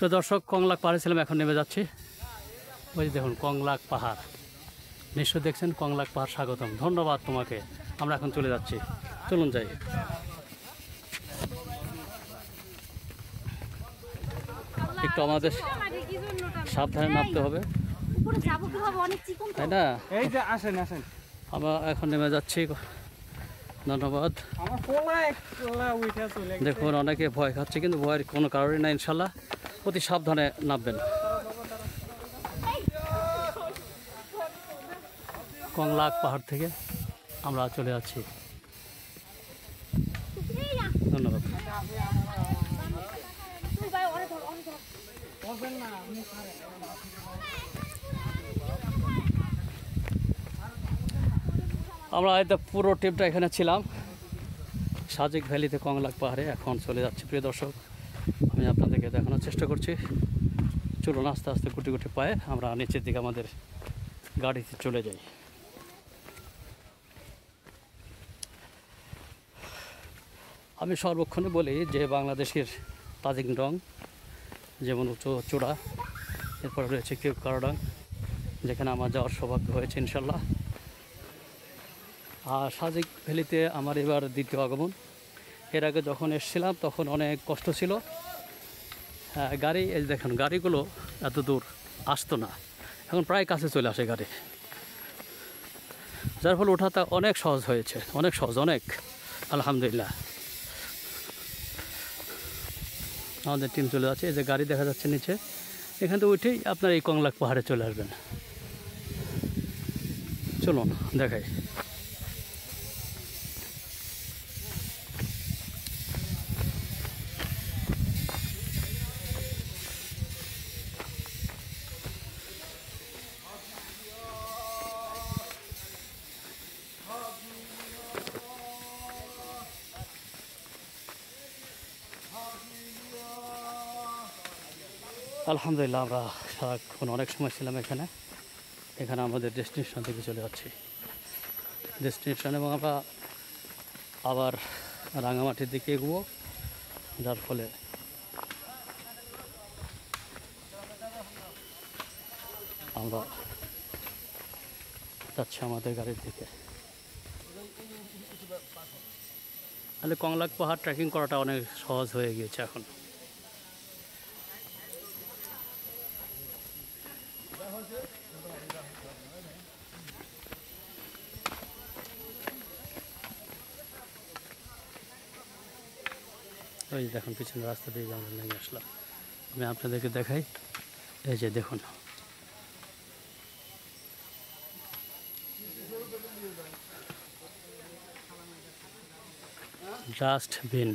তো দর্শক, কংলাক পাহাড়ে ছিলাম, এখন নেমে যাচ্ছি। ওই দেখুন কংলাক পাহাড়, নিশ্চয় দেখছেন। কংলাক পাহাড় স্বাগতম, ধন্যবাদ তোমাকে। আমরা এখন চলে যাচ্ছি, চলুন যাই। একটু আমাদের সাবধানে নামতে হবে, তাই না? এই যে আসেন আসেন, আমরা এখন নেমে যাচ্ছি, ধন্যবাদ। দেখুন অনেকে ভয় খাচ্ছে, কিন্তু ভয়ের কোনো কারণই না। ইনশাল্লাহ অতি সাবধানে নামবেন। কংলাক পাহাড় থেকে আমরা চলে যাচ্ছি, ধন্যবাদ। আমরা হয়তো পুরো টিমটা এখানে ছিলাম সাজেক ভ্যালিতে, কংলাক পাহাড়ে। এখন চলে যাচ্ছি প্রিয় দর্শক, আমি আপনাদেরকে দেখানোর চেষ্টা করছি। চলুন আস্তে আস্তে গুটি গুটি পায়ে আমরা নিচের দিকে আমাদের গাড়িতে চলে যাই। আমি সর্বক্ষণে বলি যে বাংলাদেশের তাজিংডং যেমন উঁচু চূড়া, এরপরে রয়েছে কেওক্রাডং, যেখানে আমার যাওয়ার সৌভাগ্য হয়েছে ইনশাল্লাহ। আর সাজেক ভ্যালিতে আমার এবার দ্বিতীয় আগমন। এর আগে যখন এসেছিলাম তখন অনেক কষ্ট ছিল। গাড়ি, এই দেখুন গাড়িগুলো এত দূর আসতো না, এখন প্রায় কাছে চলে আসে গাড়ি, যার ফলে ওঠাটা অনেক সহজ হয়েছে, অনেক সহজ, অনেক আলহামদুলিল্লাহ। আমাদের টিম চলে যাচ্ছে, এই যে গাড়ি দেখা যাচ্ছে নিচে, এখান থেকে উঠেই আপনার এই কংলাক পাহাড়ে চলে আসবেন। চলুন দেখাই। আলহামদুলিল্লাহ, আমরা সারাক্ষণ অনেক সময় ছিলাম এখানে। এখানে আমাদের ডেস্টিনেশন থেকে চলে যাচ্ছি ডেস্টিনেশন, এবং আমরা আবার রাঙামাটির দিকে এগোবো, যার ফলে আমরা যাচ্ছি আমাদের গাড়ির দিকে। তাহলে কংলাক পাহাড় ট্রেকিং করাটা অনেক সহজ হয়ে গিয়েছে এখন। ওই দেখুন পিছনে রাস্তা দিয়ে আমরা নেমে আসলাম। আমি আপনাদেরকে দেখাই, এই যে দেখুন ডাস্টবিন।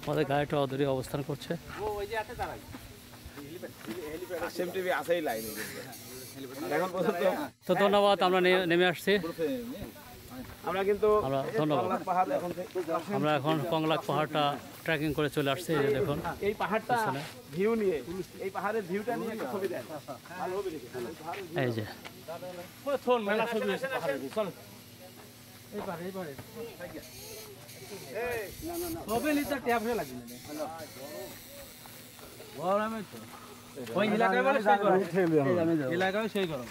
আমাদের গাড়িটা অদূরে অবস্থান করছে। তো ধন্যবাদ, আমরা নেমে আসছি। আমরা এখন কংলাক পাহাড়টা ট্রেকিং করে চলে আসছি। এই যে দেখুন এই পাহাড়টা ভিউ নিয়ে, এই পাহাড়ের ভিউটা নিয়ে একটা ছবি দেন, ভালো হবে দেখে। এই যে চল মেলা ছবি আছে পাহাড়ে, চল এই পাহাড়ে, এই পাহাড়ে হবে লিটার ট্যাপ হয়ে লাগবে না গরমে তো ওই এলাকায় বলে সেই গরম, এলাকায় সেই গরম।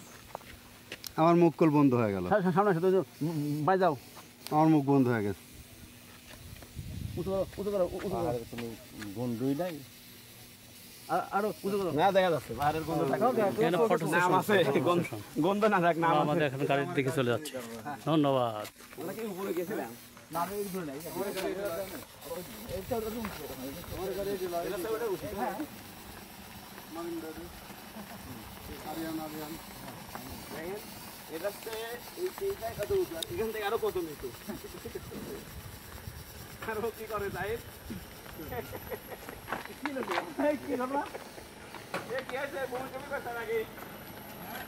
আমার মুখ কল বন্ধ হয়ে গেল, সামনে সাথে বাই যাও, আমার মুখ বন্ধ হয়ে গেছে। তুমি বন্ধুই নাই আরো না দেখা যাচ্ছে পাহাড়ের গন্ধ আছে, গন্ধ না থাক না। আমাদের এখন গাড়ির দিকে চলে যাচ্ছে, ধন্যবাদ। আমরা কি উপরে গেছিলাম না, আমি উপরে নাই, এইটা রুম আমার গাড়ি দিলা, এটা ওটা উঠে হ্যাঁ মামিন দাদু। দেখেন এটাতে এইটা কত উঁচু আর এখান থেকে আরো কত নিচু আরো কি করে যাই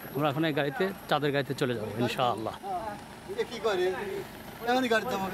আমরা এখন এই গাড়িতে চাঁদের গাড়িতে চলে যাবো ইনশাআল্লাহ। কি করে এমনই গাড়ি যাবো